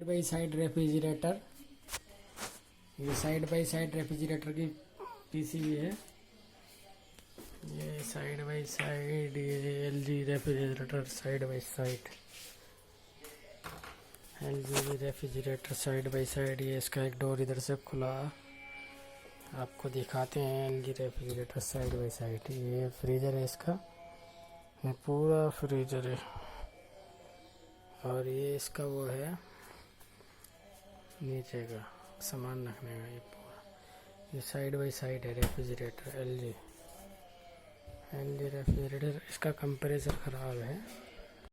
By side refrigerator, ये side by side refrigerator की PCB है। ये साइड बाई साइड ये LG refrigerator side by side, LG refrigerator side by side. ये इसका एक डोर इधर से खुला, आपको दिखाते हैं LG refrigerator side by side. ये फ्रीज़र है इसका, ये पूरा फ्रीज़र है। और ये इसका वो है नीचे का सामान रखने का, ये पूरा ये साइड बाई साइड है रेफ्रिजरेटर एलजी रेफ्रिजरेटर। इसका कंप्रेसर ख़राब है।